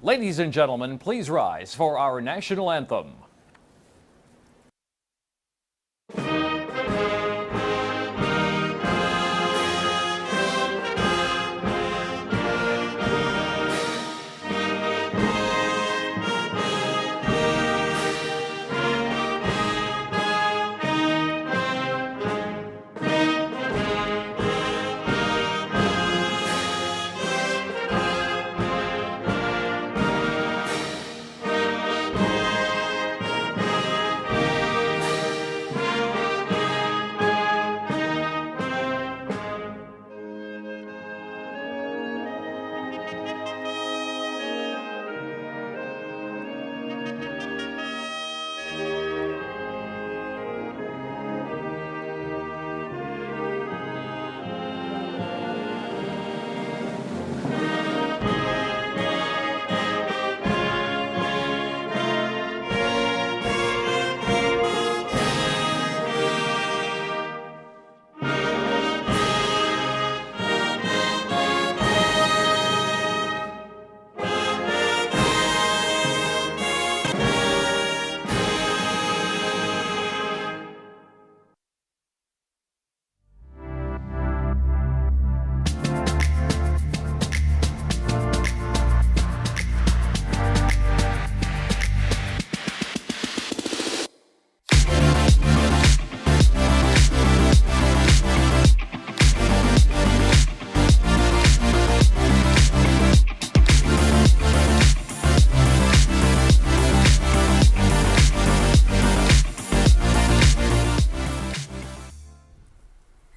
Ladies and gentlemen, please rise for our national anthem.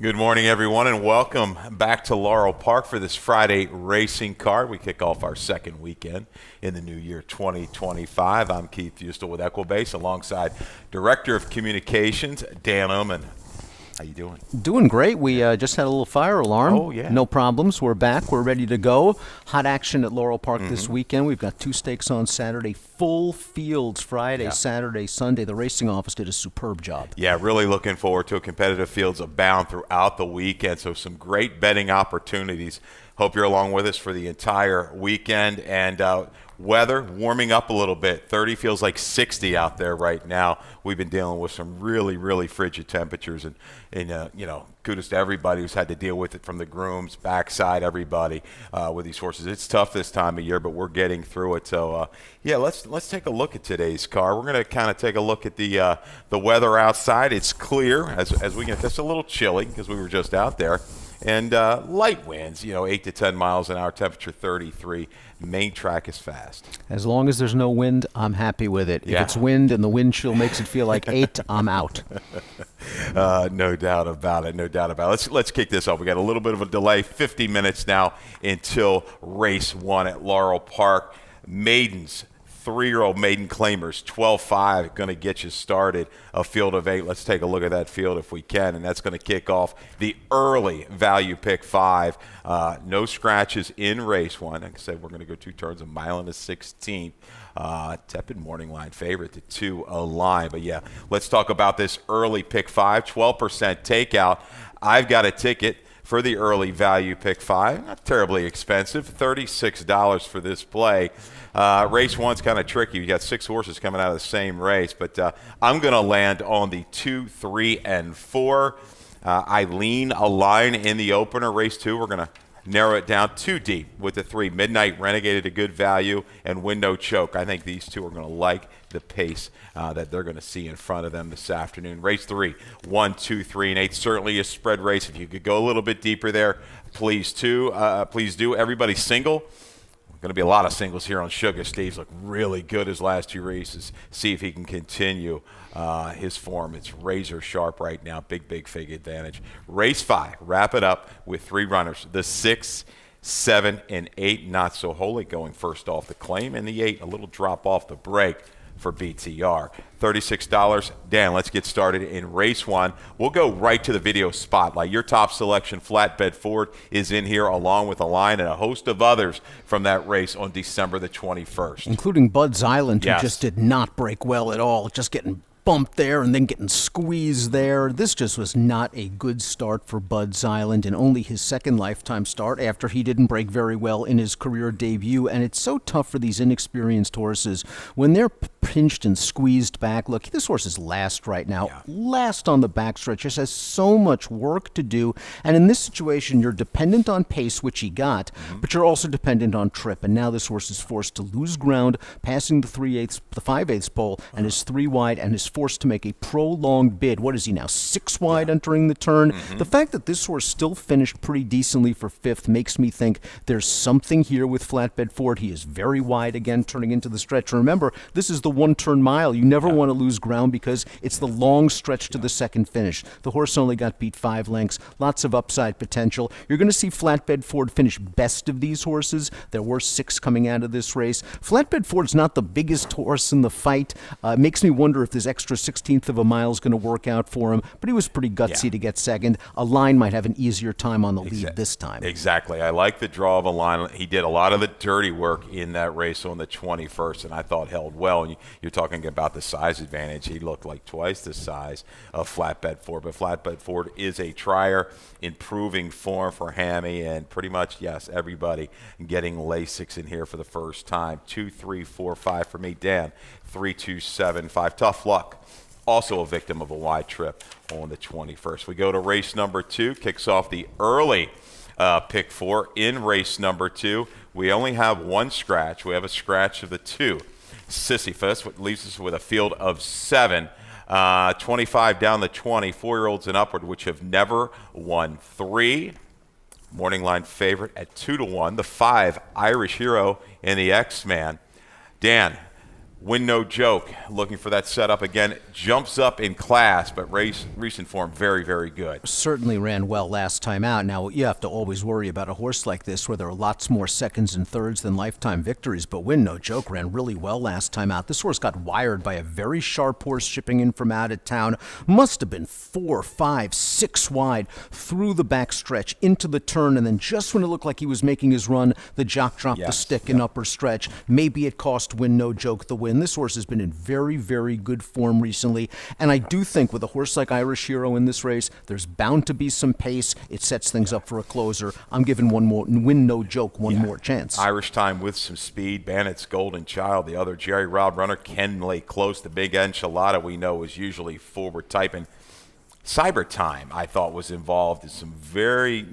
Good morning, everyone, and welcome back to Laurel Park for this Friday racing card. We kick off our second weekend in the new year 2025. I'm Keith Fustel with Equibase alongside Director of Communications, Dan Oman. How you doing? Doing great. We just had a little fire alarm. Oh, yeah. No problems. We're back. We're ready to go. Hot action at Laurel Park this weekend. We've got 2 stakes on Saturday, full fields Friday, Saturday, Sunday. The racing office did a superb job. Yeah, really looking forward to competitive fields abound throughout the weekend, so some great betting opportunities. Hope you're along with us for the entire weekend. And weather warming up a little bit. 30 feels like 60 out there right now. We've been dealing with some really, really frigid temperatures, and kudos to everybody who's had to deal with it, from the grooms, backside, everybody with these horses. It's tough this time of year, but we're getting through it. So let's take a look at today's car. We're going to kind of take a look at the weather outside. It's clear as we get. It's a little chilly because we were just out there. And light winds, 8 to 10 miles an hour, temperature 33. Main track is fast. As long as there's no wind, I'm happy with it. Yeah. If it's wind and the wind chill makes it feel like 8, I'm out. No doubt about it. No doubt about it. Let's kick this off. We got a little bit of a delay. 50 minutes now until race 1 at Laurel Park. Maidens. 3-year-old maiden claimers, 12-5, going to get you started. A field of 8. Let's take a look at that field if we can, and that's going to kick off the early value pick 5. No scratches in race 1. Like I said, we're going to go 2 turns, a mile and a 16th. Tepid morning line favorite to 2 a line. But yeah, let's talk about this early pick 5, 12% takeout. I've got a ticket for the early value pick 5. Not terribly expensive, $36 for this play. Race 1's kind of tricky. You got 6 horses coming out of the same race, but I'm going to land on the 2, 3, and 4. I lean a line in the opener. Race 2, we're going to narrow it down 2 deep with the 3. Midnight Renegade at a good value, and Window Choke. I think these 2 are going to like the pace that they're going to see in front of them this afternoon. Race 3, 1, 2, 3, and 8. Certainly a spread race. If you could go a little bit deeper there, please do. Everybody single. Going to be a lot of singles here on Sugar. Steve's looked really good his last 2 races. See if he can continue his form. It's razor sharp right now. Big fig advantage. Race 5, wrap it up with 3 runners. The 6, 7, and 8, not so holy, going first off the claim. And the 8, a little drop off the break for BTR. $36. Dan, let's get started in race 1. We'll go right to the video spotlight. Your top selection, Flatbed Ford, is in here along with a line and a host of others from that race on December the 21st. Including Bud's Island, who Yes. just did not break well at all, just getting bumped there and then getting squeezed there. This just was not a good start for Bud's Island, and only his second lifetime start after he didn't break very well in his career debut. And it's so tough for these inexperienced horses when they're pinched and squeezed back. Look, this horse is last right now, last on the backstretch. Just has so much work to do. And in this situation, you're dependent on pace, which he got, but you're also dependent on trip. And now this horse is forced to lose ground, passing the 5/8 pole, and is 3 wide, and is forced to make a prolonged bid. What is he now, 6 wide entering the turn? The fact that this horse still finished pretty decently for 5th makes me think there's something here with Flatbed Ford. He is very wide again, turning into the stretch. Remember, this is the one-turn mile. You never want to lose ground because it's the long stretch to the second finish. The horse only got beat 5 lengths. Lots of upside potential. You're going to see Flatbed Ford finish best of these horses. There were 6 coming out of this race. Flatbed Ford's not the biggest horse in the fight. It makes me wonder if this extra 16th of a mile is going to work out for him, but he was pretty gutsy to get second. A line might have an easier time on the lead this time. Exactly. I like the draw of a line. He did a lot of the dirty work in that race on the 21st, and I thought held well. And you're talking about the size advantage. He looked like twice the size of Flatbed Ford, but Flatbed Ford is a trier, improving form for Hammy, and pretty much, yes, everybody getting Lasix in here for the first time. 2, 3, 4, 5 for me. Dan, 3, 2, 7, 5. Tough luck. Also a victim of a wide trip on the 21st. We go to race number 2. Kicks off the early pick 4 in race number 2. We only have one scratch. We have a scratch of the 2. Sisyphus, which leaves us with a field of 7. 25 down the 20, 4-year-olds and upward, which have never won. 3, morning line favorite at 2-1. The 5, Irish Hero, and the X-Man. Dan, Win No Joke, looking for that setup again. Jumps up in class, but recent form very, very good. Certainly ran well last time out. Now, you have to always worry about a horse like this where there are lots more seconds and thirds than lifetime victories, but Win No Joke ran really well last time out. This horse got wired by a very sharp horse shipping in from out of town. Must have been 4, 5, 6 wide through the back stretch into the turn, and then just when it looked like he was making his run, the jock dropped the stick in upper stretch. Maybe it cost Win No Joke the win. This horse has been in very, very good form recently, and I do think with a horse like Irish Hero in this race, there's bound to be some pace. It sets things up for a closer. I'm giving Win No Joke one more chance. Irish Time with some speed. Bandit's Golden Child, the other Jerry Round runner, can lay close. The Big Enchilada we know is usually forward typing. Cyber Time, I thought, was involved in some very,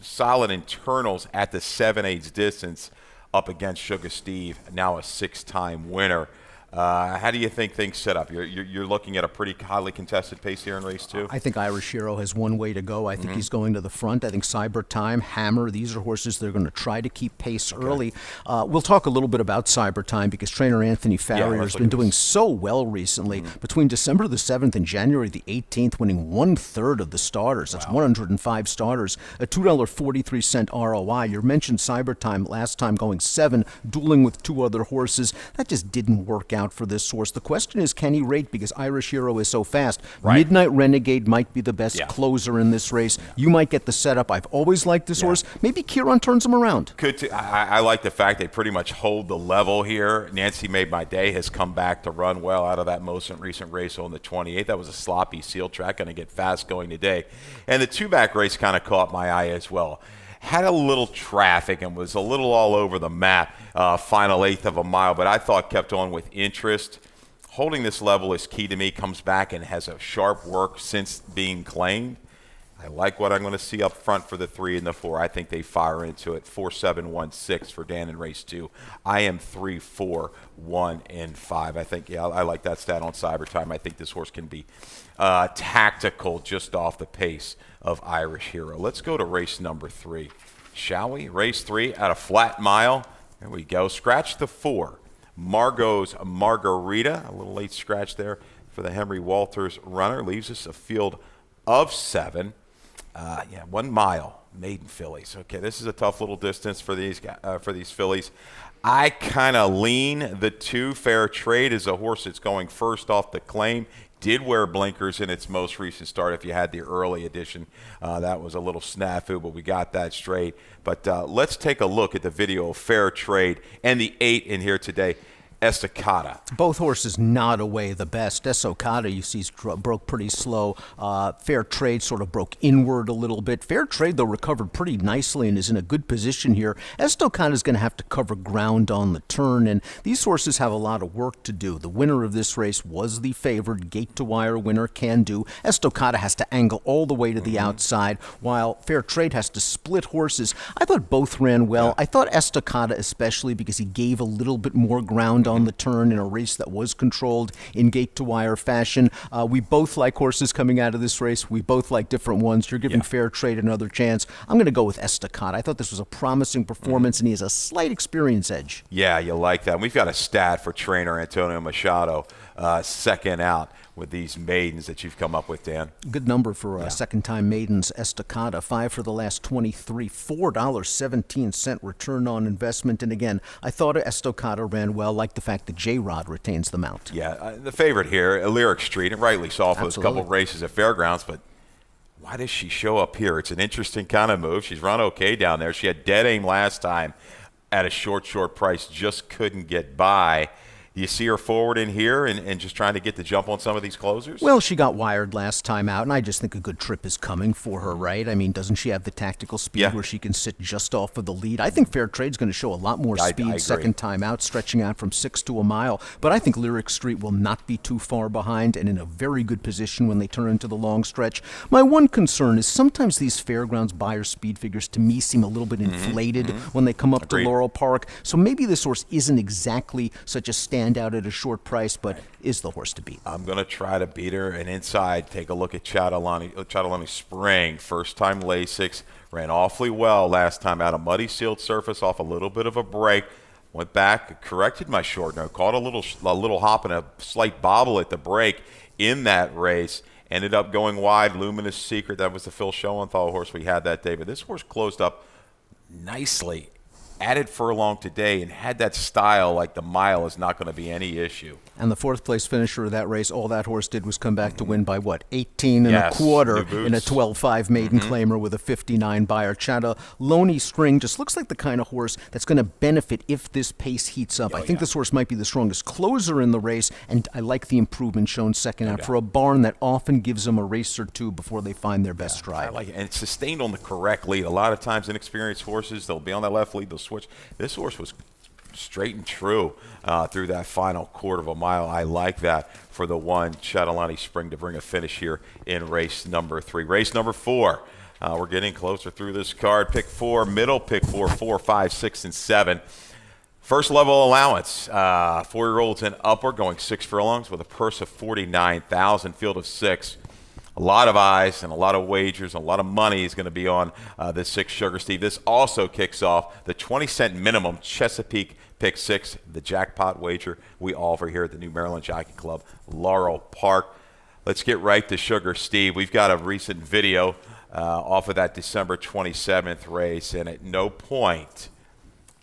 solid internals at the 7/8 distance up against Sugar Steve, now a 6-time winner. How do you think things set up? You're looking at a pretty highly contested pace here in race 2? I think Irish Hero has one way to go. I think he's going to the front. I think Cyber Time, Hammer, these are horses that are going to try to keep pace early. We'll talk a little bit about Cyber Time because trainer Anthony Farrier has been doing so well recently. Between December the 7th and January the 18th, winning 1/3 of the starters. That's 105 starters. A $2.43 ROI. You mentioned Cyber Time last time going 7, dueling with 2 other horses. That just didn't work out for this horse. The question is, can he rate because Irish Hero is so fast? Midnight Renegade might be the best closer in this race. You might get the setup. I've always liked this horse. Maybe Kieran turns him around. I like the fact they pretty much hold the level here. Nancy Made My Day has come back to run well out of that most recent race on the 28th. That was a sloppy seal track, going to get fast going today. And the 2-back race kind of caught my eye as well. Had a little traffic and was a little all over the map, final 1/8 of a mile, but I thought kept on with interest. Holding this level is key to me. Comes back and has a sharp work since being claimed. I like what I'm going to see up front for the 3 and the 4. I think they fire into it. 4, 7, 1, 6 for Dan in race 2. I am 3, 4, 1, and 5. I think, I like that stat on Cyber Time. I think this horse can be tactical just off the pace of Irish Hero. Let's go to race number 3, shall we? Race 3 at a flat mile. There we go. Scratch the 4. Margot's Margarita. A little late scratch there for the Henry Walters runner. Leaves us a field of 7. 1 mile, maiden fillies. Okay, this is a tough little distance for these fillies. I kind of lean the 2. Fair Trade is a horse that's going first off the claim. Did wear blinkers in its most recent start. If you had the early edition, that was a little snafu, but we got that straight. But let's take a look at the video of Fair Trade and the 8 in here today. Estacada. Both horses not away the best. Estacada, you see, broke pretty slow. Fair Trade sort of broke inward a little bit. Fair Trade, though, recovered pretty nicely and is in a good position here. Estacada is going to have to cover ground on the turn, and these horses have a lot of work to do. The winner of this race was the favored gate-to-wire winner, Can Do. Estacada has to angle all the way to the outside, while Fair Trade has to split horses. I thought both ran well. Yeah. I thought Estacada especially because he gave a little bit more ground on the turn in a race that was controlled in gate-to-wire fashion. We both like horses coming out of this race. We both like different ones. You're giving Fair Trade another chance. I'm going to go with Estacada. I thought this was a promising performance, and he has a slight experience edge. Yeah, you like that. And we've got a stat for trainer Antonio Machado, second out with these maidens that you've come up with, Dan. Good number for second-time maidens. Estacada, 5 for the last 23, $4.17 return on investment. And again, I thought Estacada ran well, like the fact that J-Rod retains the mount. Yeah, the favorite here, Lyric Street, and rightly saw for those couple races at Fairgrounds, but why does she show up here? It's an interesting kind of move. She's run okay down there. She had dead aim last time at a short price, just couldn't get by. You see her forward in here and just trying to get the jump on some of these closers? Well, she got wired last time out, and I just think a good trip is coming for her, right? I mean, doesn't she have the tactical speed where she can sit just off of the lead? I think Fair Trade's going to show a lot more speed second time out, stretching out from 6 to a mile. But I think Lyric Street will not be too far behind and in a very good position when they turn into the long stretch. My one concern is sometimes these Fairgrounds Beyer speed figures, to me, seem a little bit inflated when they come up to Laurel Park. So maybe this horse isn't exactly such a standout at a short price, but is the horse to beat. I'm going to try to beat her. And inside, take a look at Chadalani Spring. First time Lasix. Ran awfully well last time out. A muddy sealed surface off a little bit of a break. Went back, corrected my short note. Caught a little hop and a slight bobble at the break in that race. Ended up going wide. Luminous Secret. That was the Phil Schoenthal horse we had that day. But this horse closed up nicely. Added furlong today and had that style like the mile is not going to be any issue. And the fourth place finisher of that race, all that horse did was come back to win by what, 18 and a quarter in a 12-5 maiden claimer with a 59 Beyer. Chadalani Spring just looks like the kind of horse that's going to benefit if this pace heats up. I think this horse might be the strongest closer in the race, and I like the improvement shown second out for a barn that often gives them a race or two before they find their best stride. I like it. And it's sustained on the correct lead. A lot of times inexperienced horses, they'll be on that left lead, they'll switch. This horse was straight and true through that final quarter of a mile. I like that for the one Chadalani Spring to bring a finish here in race number 3. Race number 4. We're getting closer through this card. Pick 4, middle, pick 4, 4, 5, 6, and 7. First level allowance, 4-year-olds and upward, going 6 furlongs with a purse of $49,000, field of 6. A lot of eyes and a lot of wagers and a lot of money is going to be on this 6 Sugar Steve. This also kicks off the 20-cent minimum Chesapeake Pick 6, the jackpot wager we offer here at the New Maryland Jockey Club, Laurel Park. Let's get right to Sugar Steve. We've got a recent video off of that December 27th race, and at no point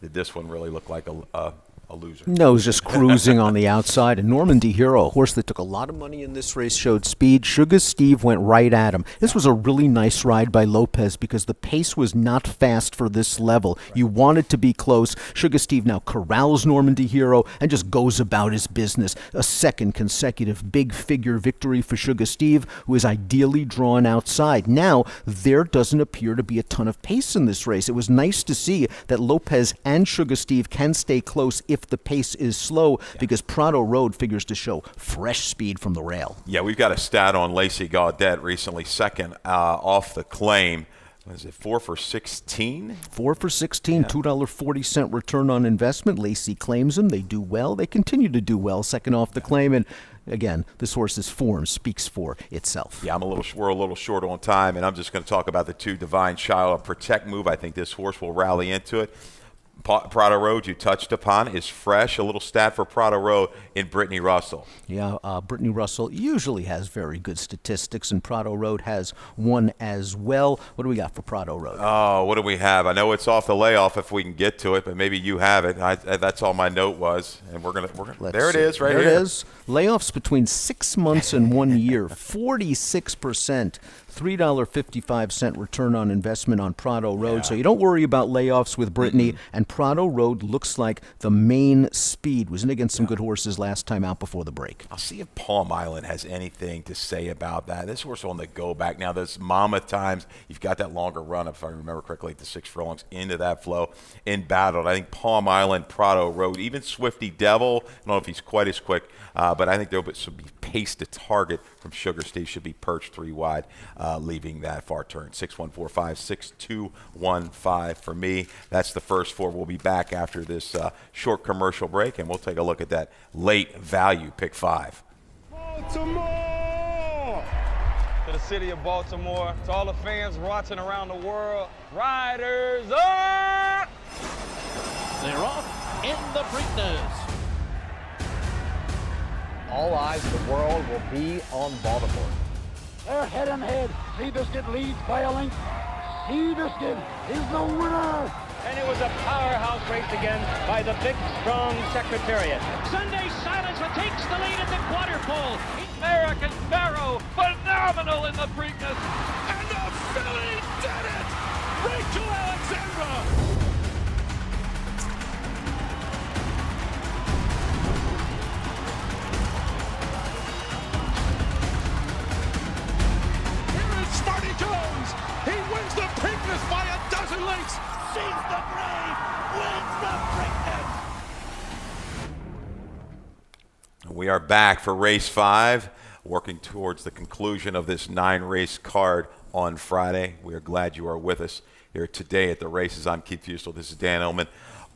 did this one really look like a loser. No, it was just cruising on the outside. And Normandy Hero, a horse that took a lot of money in this race, showed speed. Sugar Steve went right at him. This was a really nice ride by Lopez because the pace was not fast for this level. You wanted to be close. Sugar Steve now corrals Normandy Hero and just goes about his business. A second consecutive big figure victory for Sugar Steve, who is ideally drawn outside. Now, there doesn't appear to be a ton of pace in this race. It was nice to see that Lopez and Sugar Steve can stay close if the pace is slow, because Prado Road figures to show fresh speed from the rail. Yeah, we've got a stat on Lacey Gaudet recently, second off the claim. Was it 4 for 16? 4 for 16, $2.40 return on investment. Lacey claims them. They do well. They continue to do well, second off the claim. And again, this horse's form speaks for itself. Yeah, we're a little short on time, and I'm just going to talk about the 2 Divine Child Protect move. I think this horse will rally into it. Prado Road, you touched upon, is fresh. A little stat for Prado Road in Brittany Russell. Yeah, Brittany Russell usually has very good statistics, and Prado Road has one as well. What do we got for Prado Road? Oh, what do we have? I know it's off the layoff if we can get to it, but maybe you have it. That's all my note was, and we're gonna. There it is, right here. There it is. Layoffs between 6 months and 1 year, 46%. $3.55 return on investment on Prado Road. So you don't worry about layoffs with Brittany, and Prado Road looks like the main speed. Was in against some good horses last time out before the break. I'll see if Palm Island has anything to say about that. This horse on the go back. Now, those Monmouth times, you've got that longer run, if I remember correctly, the 6 furlongs into that flow in battle. I think Palm Island, Prado Road, even Swifty Devil, I don't know if he's quite as quick, but I think there should be pace to target from Sugar Steve, should be perched 3 wide, leaving that far turn. 6145, 6215 for me. That's the first 4. We'll be back after this short commercial break, and we'll take a look at that late value pick 5. Baltimore! To the city of Baltimore, to all the fans watching around the world, riders up! They're off in the Preakness. All eyes of the world will be on Baltimore. They're head-on-head. Seabiscuit leads by a length. Seabiscuit is the winner. And it was a powerhouse race again by the big, strong Secretariat. Sunday Silence takes the lead in the quarter pole. American Barrow, phenomenal in the Preakness. And the filly did it! Rachel Alexandra! Here is Smarty Jones. He wins the Preakness by a dozen lengths. She's the brave, wins the Preakness. We are back for race 5, working towards the conclusion of this 9-race card on Friday. We are glad you are with us here today at the races. I'm Keith Fusel. This is Dan Illman,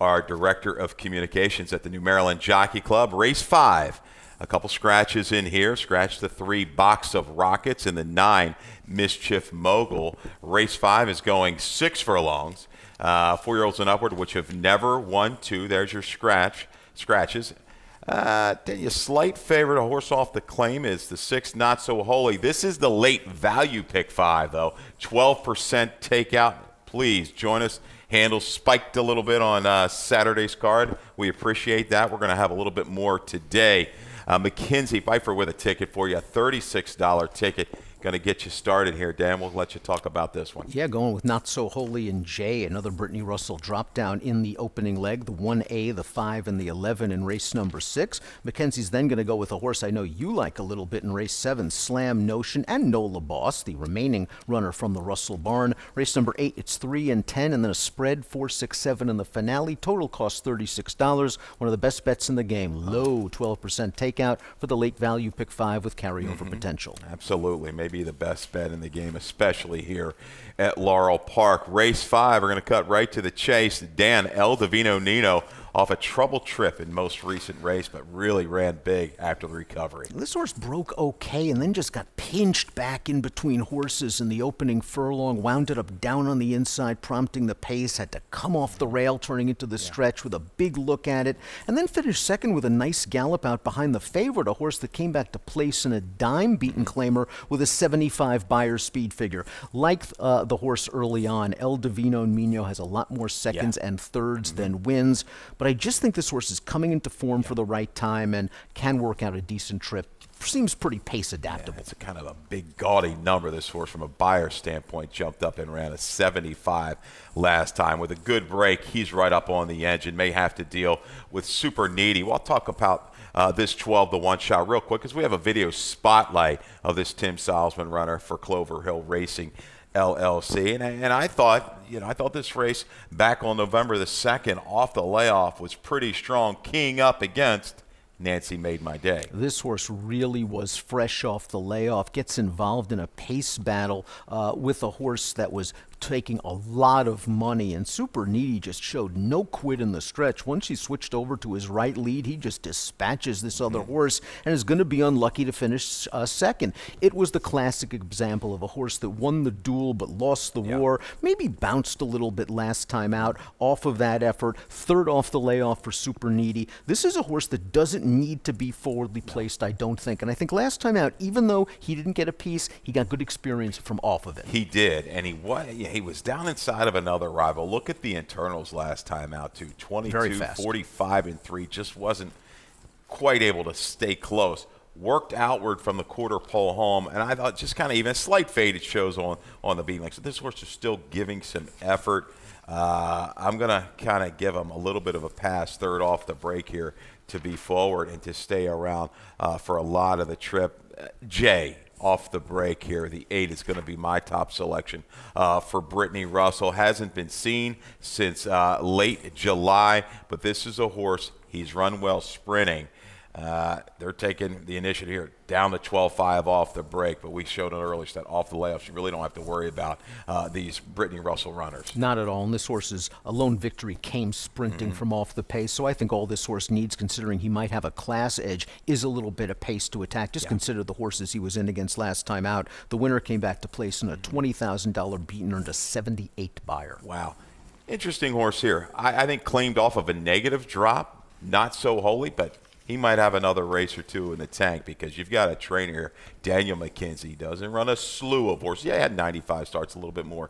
our Director of Communications at the New Maryland Jockey Club. Race 5, a couple scratches in here. Scratch the 3 Box of Rockets and the 9 Mischief Mogul. Race 5 is going 6 furlongs. 4-year-olds and upward, which have never won 2. There's your scratches. Tell you, slight favorite, a horse off the claim, is the 6 Not So Holy. This is the late value pick 5, though. 12% takeout. Please join us. Handle spiked a little bit on Saturday's card. We appreciate that. We're going to have a little bit more today. McKinsey Pfeiffer with a ticket for you, a $36 ticket. Going to get you started here, Dan. We'll let you talk about this one. Yeah, going with Not So Holy and J, another Brittany Russell drop down in the opening leg, the 1A, the 5, and the 11 in race number 6. Mackenzie's then going to go with a horse I know you like a little bit in race 7, Slam Notion, and Nola Boss, the remaining runner from the Russell barn. Race number 8, it's 3 and 10, and then a spread, 4, 6, 7 in the finale. Total cost $36. One of the best bets in the game. Low 12% takeout for the late value pick 5 with carryover potential. Absolutely. Maybe the best bet in the game, especially here at Laurel Park. Race 5, we're going to cut right to the chase. Dan, El Divino Nino, off a trouble trip in most recent race, but really ran big after the recovery. This horse broke okay and then just got pinched back in between horses in the opening furlong, wound it up down on the inside, prompting the pace, had to come off the rail, turning into the stretch with a big look at it, and then finished second with a nice gallop out behind the favorite, a horse that came back to place in a dime-beaten claimer with a 75 Beyer speed figure. Like the horse early on, El Divino Nino has a lot more seconds and thirds than wins, but I just think this horse is coming into form for the right time and can work out a decent trip. Seems pretty pace adaptable. It's a kind of a big gaudy number. This horse, from a Beyer standpoint, jumped up and ran a 75 last time. With a good break, he's right up on the engine. May have to deal with Super Needy. We'll talk about this 12-to-1 shot real quick, because we have a video spotlight of this Tim Salzman runner for Clover Hill Racing LLC, and I thought this race back on November the 2nd off the layoff was pretty strong, keying up against Nancy Made My Day. This horse really was fresh off the layoff, gets involved in a pace battle with a horse that was taking a lot of money, and Super Needy just showed no quit in the stretch. Once he switched over to his right lead, he just dispatches this other horse and is going to be unlucky to finish second. It was the classic example of a horse that won the duel but lost the war, maybe bounced a little bit last time out off of that effort. Third off the layoff for Super Needy. This is a horse that doesn't need to be forwardly placed, I don't think. And I think last time out, even though he didn't get a piece, he got good experience from off of it. He did, and he was down inside of another rival. Look at the internals last time out, too. 22, 45, and 3. Just wasn't quite able to stay close. Worked outward from the quarter pole home, and I thought just kind of even a slight fade it shows on the beam. So this horse is still giving some effort. I'm going to kind of give him a little bit of a pass, third off the break here, to be forward and to stay around for a lot of the trip. Jay, off the break here, the 8 is going to be my top selection for Brittany Russell. Hasn't been seen since late July, but this is a horse. He's run well sprinting. They're taking the initiative here down to 12.5 off the break, but we showed it earlier that off the layoffs, you really don't have to worry about these Brittany Russell runners. Not at all, and this horse's lone victory came sprinting from off the pace, so I think all this horse needs, considering he might have a class edge, is a little bit of pace to attack. Just consider the horses he was in against last time out. The winner came back to place in a $20,000 beat and earned a 78 buyer. Wow. Interesting horse here. I think claimed off of a negative drop, not so holy, but he might have another race or two in the tank because you've got a trainer here, Daniel McKenzie, doesn't run a slew of horses. Yeah, he had 95 starts, a little bit more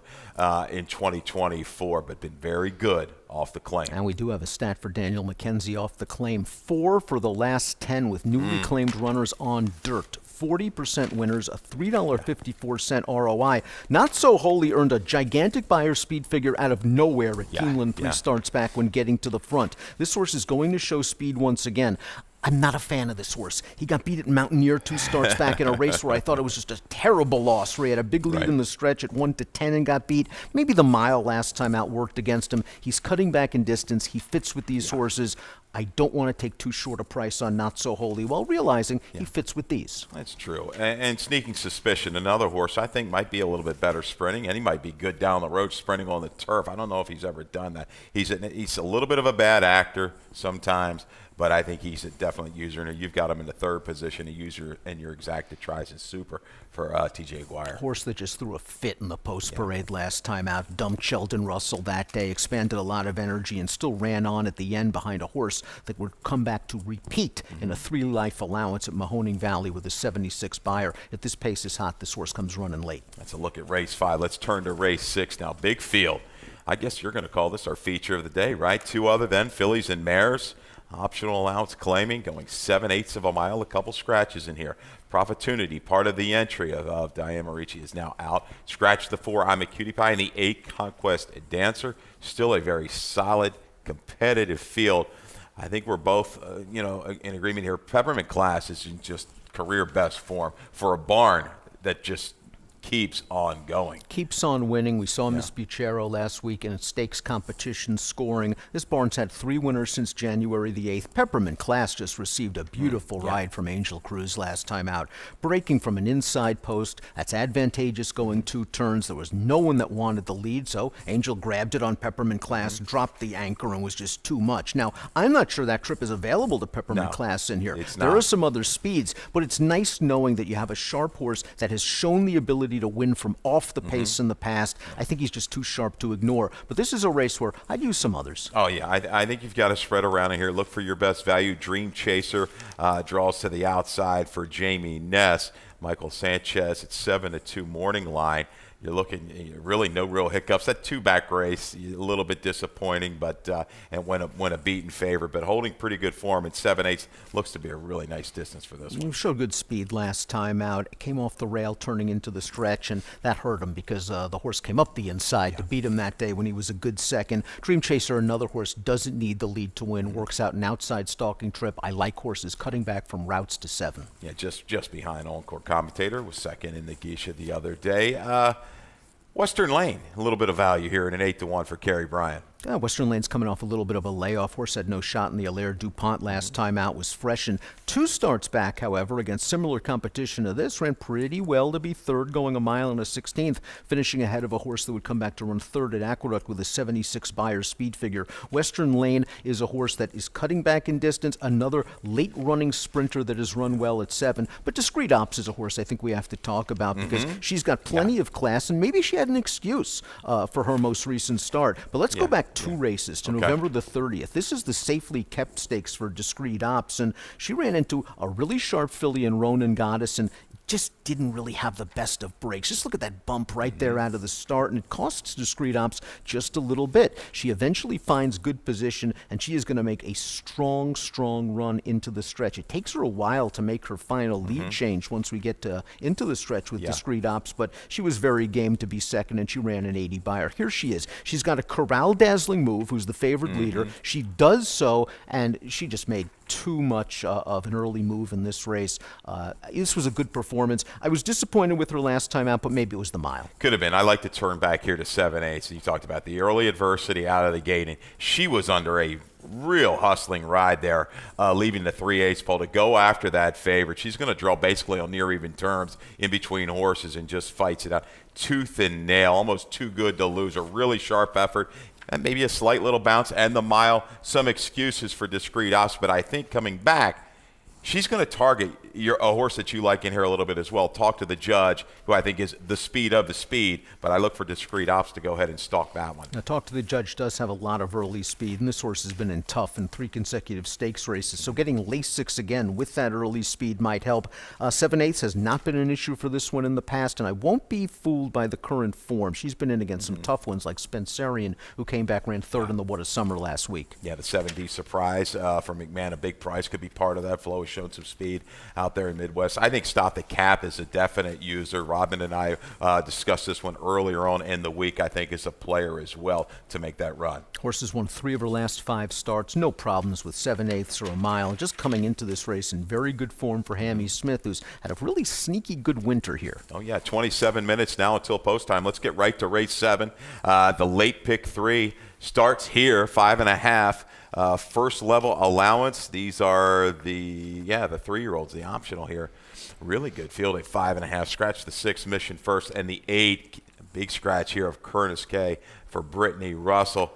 in 2024, but been very good off the claim. And we do have a stat for Daniel McKenzie off the claim. 4 for the last 10 with newly claimed runners on dirt. 40% winners, a $3.54 ROI. Not so wholly earned a gigantic buyer speed figure out of nowhere at Keeneland 3 starts back when getting to the front. This horse is going to show speed once again. I'm not a fan of this horse. He got beat at Mountaineer 2 starts back in a race where I thought it was just a terrible loss, where he had a big lead in the stretch at 1-10 and got beat. Maybe the mile last time out worked against him. He's cutting back in distance. He fits with these horses. I don't want to take too short a price on Not So Holy while realizing he fits with these. That's true. And sneaking suspicion, another horse I think might be a little bit better sprinting, and he might be good down the road sprinting on the turf. I don't know if he's ever done that. He's a little bit of a bad actor sometimes, but I think he's a definite user. And you've got him in the third position, a user in your exacta tries and super for T.J. Aguirre. Horse that just threw a fit in the post parade last time out. Dumped Sheldon Russell that day, expanded a lot of energy, and still ran on at the end behind a horse that would come back to repeat in a 3-life allowance at Mahoning Valley with a 76 buyer. If this pace is hot, this horse comes running late. That's a look at race 5. Let's turn to race 6 now. Big field. I guess you're going to call this our feature of the day, right? 2 other than fillies and mares. Optional allowance claiming, going 7/8 of a mile, a couple scratches in here. Profittunity, part of the entry of Diane Marici, is now out. Scratch the 4, I'm a Cutie Pie, and the 8, Conquest Dancer. Still a very solid, competitive field. I think we're both, in agreement here. Peppermint Class is in just career best form for a barn that just keeps on going. Keeps on winning. We saw Miss Buchero last week in a stakes competition scoring. This barn's had 3 winners since January the 8th. Peppermint Class just received a beautiful ride from Angel Cruz last time out. Breaking from an inside post. That's advantageous going 2 turns. There was no one that wanted the lead, so Angel grabbed it on Peppermint Class, dropped the anchor, and was just too much. Now, I'm not sure that trip is available to Peppermint Class in here. It's there not. are some other speeds, but it's nice knowing that you have a sharp horse that has shown the ability to win from off the pace in the past. I think he's just too sharp to ignore. But this is a race where I'd use some others. Oh, yeah. I think you've got to spread around in here. Look for your best value. Dream Chaser draws to the outside for Jamie Ness. Michael Sanchez at 7-2 morning line. You're looking really no real hiccups. That 2-back race, a little bit disappointing, but and went a beaten favorite, but holding pretty good form at 7/8 looks to be a really nice distance for this one. He showed good speed last time out. It came off the rail turning into the stretch, and that hurt him because the horse came up the inside to beat him that day when he was a good second. Dream Chaser, another horse, doesn't need the lead to win. Works out an outside stalking trip. I like horses cutting back from routes to 7. Yeah, just behind Encore Commentator, was second in the Geisha the other day. Western Lane, a little bit of value here in an 8-1 for Kerry Bryant. Western Lane's coming off a little bit of a layoff. Horse had no shot in the Allaire DuPont last time out, was fresh in 2 starts back, however, against similar competition to this. Ran pretty well to be third, going a mile and a 16th, finishing ahead of a horse that would come back to run third at Aqueduct with a 76 buyer speed figure. Western Lane is a horse that is cutting back in distance, another late-running sprinter that has run well at 7. But Discreet Ops is a horse I think we have to talk about because she's got plenty of class, and maybe she had an excuse for her most recent start. But let's go back 2 races to November the 30th. This is the safely kept stakes for Discreet Ops, and she ran into a really sharp filly in Ronan Goddess and just didn't really have the best of breaks. Just look at that bump right there out of the start, and it costs Discreet Ops just a little bit. She eventually finds good position, and she is going to make a strong, strong run into the stretch. It takes her a while to make her final lead change once we get into the stretch with Discreet Ops, but she was very game to be second, and she ran an 80 by her. Here she is. She's got a corral-dazzling move, who's the favored leader. She does so, and she just made too much of an early move in this race. This was a good performance. I was disappointed with her last time out, but maybe it was the mile. Could have been. I like to turn back here to 7/8. You talked about the early adversity out of the gate, and she was under a real hustling ride there, leaving the 3/8 pole to go after that favorite. She's going to draw basically on near even terms in between horses and just fights it out tooth and nail, almost too good to lose. A really sharp effort. And maybe a slight little bounce, and the mile, some excuses for Discreet Ops, but I think coming back, she's going to target a horse that you like in here a little bit as well. Talk to the judge, who I think is the speed of the speed, but I look for Discreet Ops to go ahead and stalk that one. Now, Talk to the Judge does have a lot of early speed, and this horse has been in tough in 3 consecutive stakes races, so getting Lasix again with that early speed might help. 7/8 has not been an issue for this one in the past, and I won't be fooled by the current form. She's been in against some tough ones like Spencerian, who came back, ran third in the What a Summer last week. Yeah, the 7D surprise for McMahon, a big price, could be part of that. Flo has shown some speed out there in Midwest. I think Stop the Cap is a definite user. Robin and I discussed this one earlier on in the week. I think is a player as well to make that run. Horse has won 3 of her last 5 starts. No problems with 7/8 or a mile. Just coming into this race in very good form for Hammy Smith, who's had a really sneaky good winter here. Oh, yeah, 27 minutes now until post time. Let's get right to race 7. The late pick 3 starts here, 5.5. First level allowance. These are the 3-year-olds, the optional here. Really good field at 5.5. Scratch the 6 Mission First, and the 8 big scratch here of Curtis K for Brittany Russell.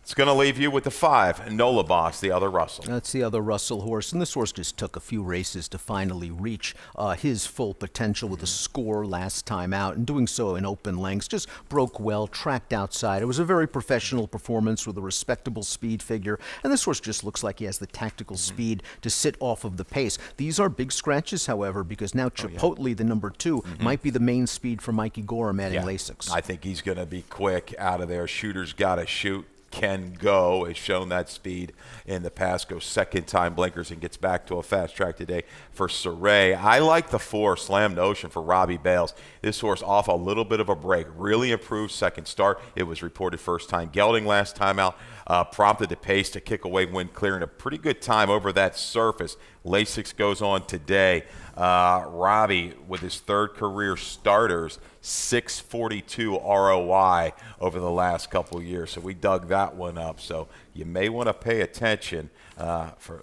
It's going to leave you with the 5, Nola Boss, the other Russell. That's the other Russell horse, and this horse just took a few races to finally reach his full potential with a score last time out, and doing so in open lengths. Just broke well, tracked outside. It was a very professional performance with a respectable speed figure, and this horse just looks like he has the tactical speed to sit off of the pace. These are big scratches, however, because now Chipotle, the number 2, might be the main speed for Mikey Gorham adding Lasix. I think he's going to be quick out of there. Shooter's got to shoot. Can go, has shown that speed in the past, goes second time blinkers and gets back to a fast track today for Saray. I like the 4, Slam Notion for Robbie Bales. This horse off a little bit of a break, really improved second start. It was reported first time gelding last time out, prompted the pace to kick away when clearing a pretty good time over that surface. Lasix goes on today. Robbie, with his 3rd career starters, 642 ROI over the last couple of years. So we dug that one up. So you may want to pay attention for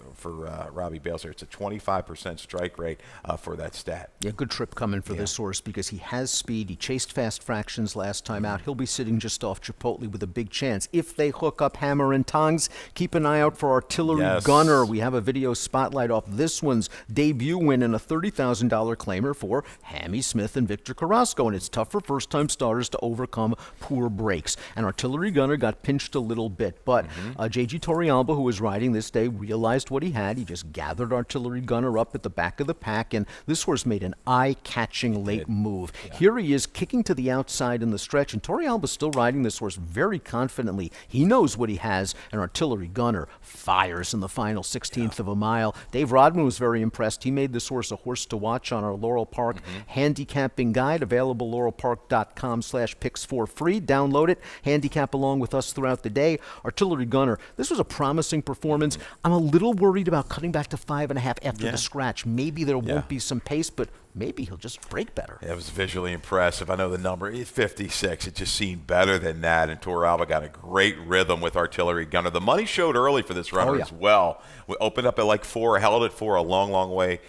Robbie Bales here. It's a 25% strike rate for that stat. Yeah, good trip coming for this horse because he has speed. He chased fast fractions last time out. He'll be sitting just off Chipotle with a big chance. If they hook up hammer and tongs, keep an eye out for Artillery Gunner. We have a video spotlight off this one's debut win and a $30,000 claimer for Hammy Smith and Victor Carrasco, and it's tough for first-time starters to overcome poor breaks. And Artillery Gunner got pinched a little bit, but J.G. Torrealba, who was riding this day, realized what he had. He just gathered Artillery Gunner up at the back of the pack, and this horse made an eye-catching late move. Here he is kicking to the outside in the stretch, and Torrealba's still riding this horse very confidently. He knows what he has, and Artillery Gunner fires in the final 16th of a mile. Dave Rodman was very impressed. He made this horse a horse to watch on our Laurel Park handicapping guide, available laurelpark.com/picks for free. Download it, handicap along with us throughout the day. Artillery Gunner, this was a promising performance. I'm a little worried about cutting back to 5.5 after the scratch. Maybe there won't be some pace, but maybe he'll just break better. It was visually impressive. I know the number is 56. It just seemed better than that, and Torrealba got a great rhythm with Artillery Gunner. The money showed early for this runner as well. We opened up at like 4, held it for a long, long way.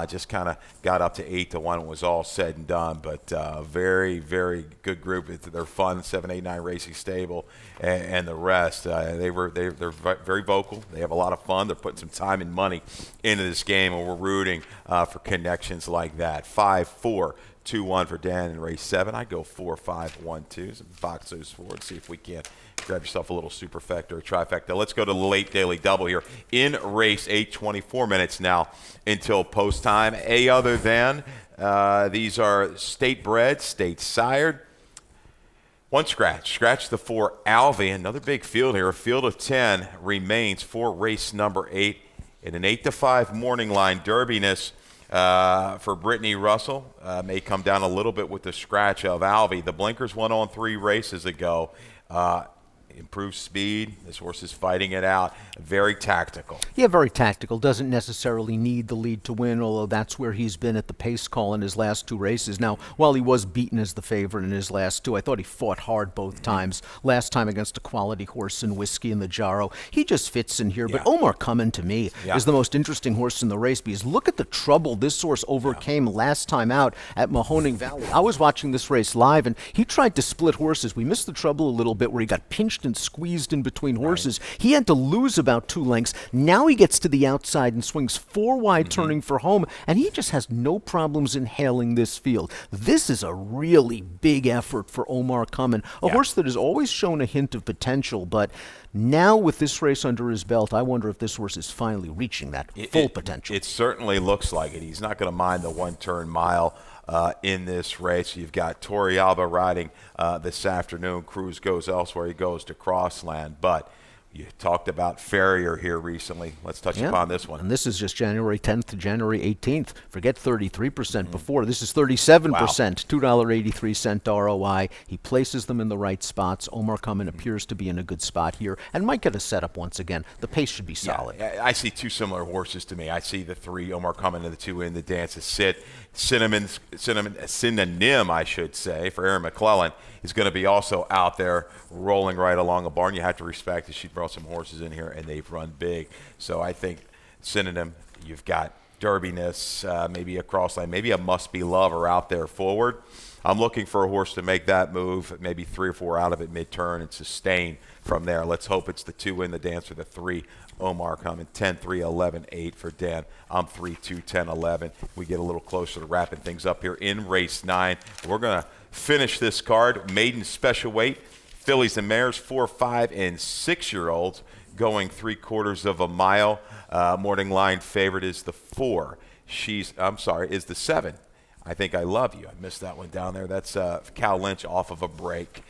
Just kind of got up to 8 to 1 and was all said and done. But very, very good group. They're fun, 789 Racing Stable and the rest. They're very vocal. They have a lot of fun. They're putting some time and money into this game, and we're rooting for connections like like that. 5-4. 2-1 for Dan in race 7. I go 4-5-1-2. So box those forward. See if we can't grab yourself a little superfecta or trifecta. Let's go to the late daily double here in race 8. 24 minutes now until post time. Other than these are state bred, state sired. One scratch. Scratch the 4 Alvey. Another big field here. A field of 10 remains for race number 8 in an 8-5 morning line derbiness. For Brittany Russell, may come down a little bit with the scratch of Alvey. The blinkers won on 3 races ago. Improved speed. This horse is fighting it out. Very tactical. Yeah, very tactical. Doesn't necessarily need the lead to win, although that's where he's been at the pace call in his last 2 races. Now, while he was beaten as the favorite in his last 2, I thought he fought hard both times. Last time against a quality horse in Whiskey and the Jarro. He just fits in here. But Omar Cummin, to me, is the most interesting horse in the race because look at the trouble this horse overcame last time out at Mahoning Valley. I was watching this race live, and he tried to split horses. We missed the trouble a little bit where he got pinched and squeezed in between horses. He had to lose about 2 lengths. Now he gets to the outside and swings 4 wide turning for home, and he just has no problems inhaling this field. This is a really big effort for Omar Cummin, a horse that has always shown a hint of potential, but now with this race under his belt, I wonder if this horse is finally reaching that full potential. It certainly looks like it. He's not going to mind the 1-turn mile in this race. You've got Torrealba riding this afternoon. Cruz goes elsewhere. He goes to Crossland. But you talked about Farrier here recently. Let's touch upon this one. And this is just January 10th to January 18th. Forget 33% before. This is 37%, $2.83 ROI. He places them in the right spots. Omar Cummin appears to be in a good spot here and might get a setup once again. The pace should be solid. Yeah, I see 2 similar horses to me. I see the 3, Omar Cummin, and the 2 in the dance of Sit. Synonym, I should say, for Erin McClellan is going to be also out there rolling right along a barn. You have to respect that she brought some horses in here, and they've run big. So I think synonym, you've got Derbiness, maybe a Crossline, maybe a Must Be Lover out there forward. I'm looking for a horse to make that move, maybe 3 or 4 out of it mid-turn and sustain from there. Let's hope it's the 2 in the dance for the 3. Omar Cummin, 10-3, 11-8 for Dan. I'm 3-2, 10-11. We get a little closer to wrapping things up here in race 9. We're going to finish this card. Maiden special weight, fillies and mares, 4, 5, and 6-year-olds going 3/4 of a mile. Morning line favorite is the 4. Is the 7. I Think I Love You. I missed that one down there. That's Cal Lynch off of a break.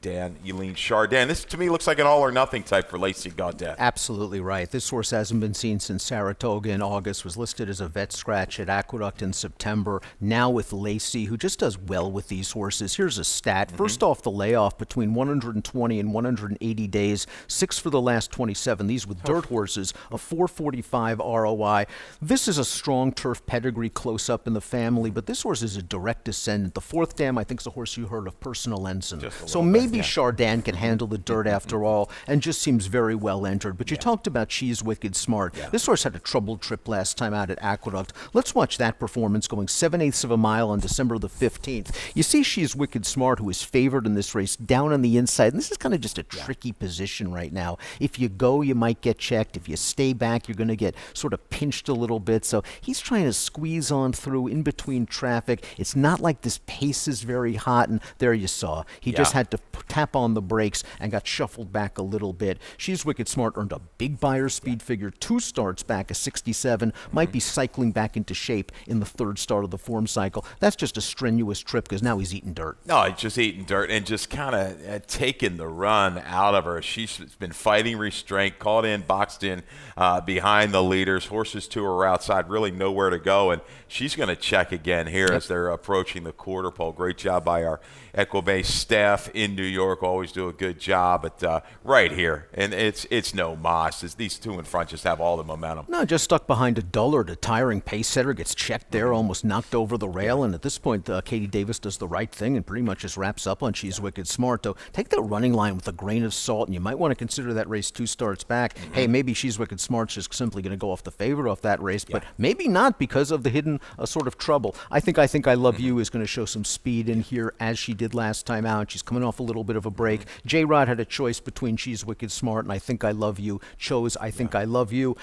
Dan, Eileen Chardin. This, to me, looks like an all-or-nothing type for Lacey Gaudet. Absolutely right. This horse hasn't been seen since Saratoga in August, was listed as a vet scratch at Aqueduct in September. Now with Lacey, who just does well with these horses. Here's a stat. First off the layoff, between 120 and 180 days, 6 for the last 27. These with dirt horses, a 445 ROI. This is a strong turf pedigree close up in the family, but this horse is a direct descendant. The 4th dam, I think, is a horse you heard of, Personal Ensign. So maybe Chardin can handle the dirt after all, and just seems very well entered. But you talked about She's Wicked Smart. This horse had a troubled trip last time out at Aqueduct. Let's watch that performance going 7/8 of a mile on December the 15th. You see She's Wicked Smart, who is favored in this race, down on the inside. And this is kind of just a tricky position right now. If you go, you might get checked. If you stay back, you're going to get sort of pinched a little bit. So he's trying to squeeze on through in between traffic. It's not like this pace is very hot, and there you saw. He just had to tap on the brakes and got shuffled back a little bit. She's Wicked Smart earned a big buyer speed figure, 2 starts back, a 67, might be cycling back into shape in the 3rd start of the form cycle. That's just a strenuous trip because now he's eating dirt. No, he's just eating dirt and just kind of taking the run out of her. She's been fighting restraint, caught in, boxed in behind the leaders. Horses to her outside, really nowhere to go, and she's going to check again here as they're approaching the quarter pole. Great job by our Equibase staff in New York. Always do a good job, but right here, and it's no moss. These 2 in front just have all the momentum. No, just stuck behind a dullard. A tiring pace setter gets checked there, almost knocked over the rail, and at this point, Katie Davis does the right thing and pretty much just wraps up on She's Wicked Smart. Though, take that running line with a grain of salt, and you might want to consider that race 2 starts back. Hey, maybe She's Wicked Smart's just simply going to go off the favorite off that race, but maybe not because of the hidden sort of trouble. I Think I Love You is going to show some speed in here as she did last time out. She's coming off a little bit of a break. J-Rod had a choice between She's Wicked Smart and I Think I Love You. Chose I Think I Love You.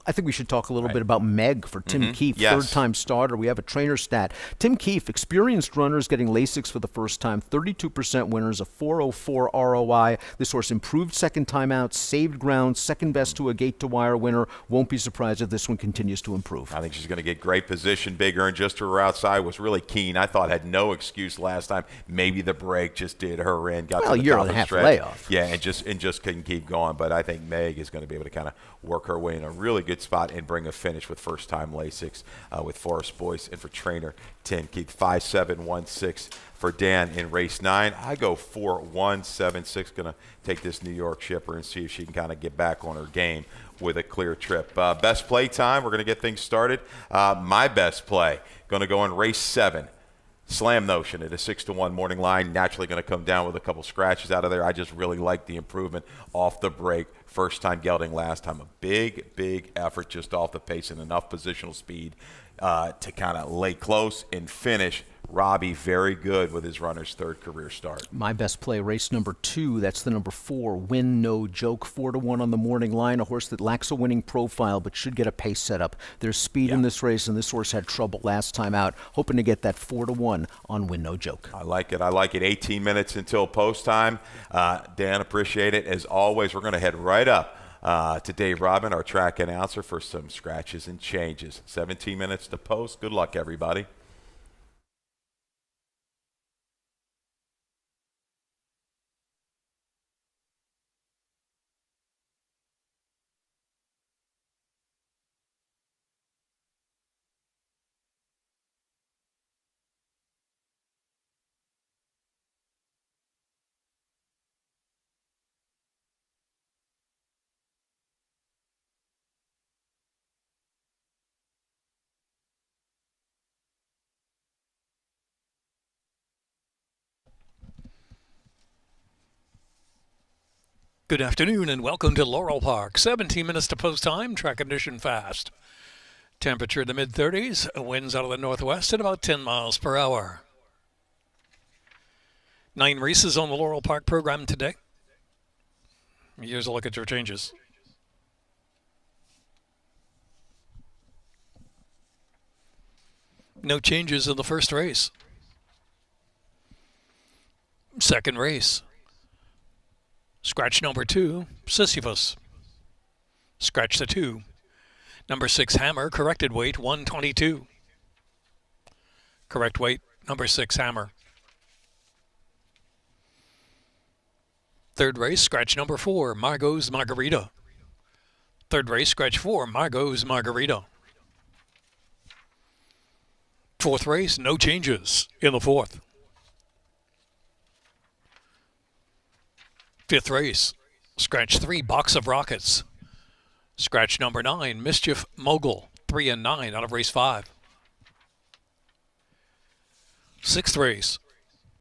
I think we should talk a little bit about Meg for Tim Keefe, Yes. third-time starter. We have a trainer stat. Tim Keefe, experienced runners getting Lasix for the first time, 32% winners, a 4.04 ROI. This horse improved second time out, saved ground, second best to a gate-to-wire winner. Won't be surprised if this one continues to improve. I think she's going to get great position. Big Earn just to her outside was really keen. I thought had no excuse last time. Maybe the break just did her in. Got to the a year top and of a the half stretch. layoff. Yeah, and just couldn't keep going. But I think Meg is going to be able to kind of work her way in a really good spot and bring a finish with first-time Lasix with Forrest Boyce and for trainer 10 Keith. 5-7-1-6 for Dan in race 9. I go 4-1-7-6. Going to take this New York shipper and see if she can kind of get back on her game with a clear trip. Best play time. We're going to get things started. My best play going to go in race 7. Slam Notion at a 6-1 morning line. Naturally going to come down with a couple scratches out of there. I just really like the improvement off the break. First time gelding, last time. A big effort just off the pace and enough positional speed to kind of lay close and finish. Robbie very good with his runner's third career start. My best play, race number 2. That's the number 4, Win No Joke, 4-1 on the morning line. A horse that lacks a winning profile but should get a pace setup. There's speed in this race, and this horse had trouble last time out. Hoping to get that 4-1 on Win No Joke. I like it. 18 minutes until post time. Dan, appreciate it. As always, we're going to head right up to Dave Robin, our track announcer, for some scratches and changes. 17 minutes to post. Good luck, everybody. Good afternoon and welcome to Laurel Park. 17 minutes to post time, track condition fast. Temperature in the mid-30s, winds out of the northwest at about 10 miles per hour. 9 races on the Laurel Park program today. Here's a look at your changes. No changes in the first race. Second race. Scratch number 2, Sisyphus. Scratch the 2. Number 6, Hammer, corrected weight, 122. Correct weight, number 6, Hammer. Third race, scratch number 4, Margot's Margarita. Third race, scratch 4, Margot's Margarita. Fourth race, no changes in the fourth. Fifth race, scratch 3, Box of Rockets. Scratch number 9, Mischief Mogul, 3 and 9 out of race 5. Sixth race,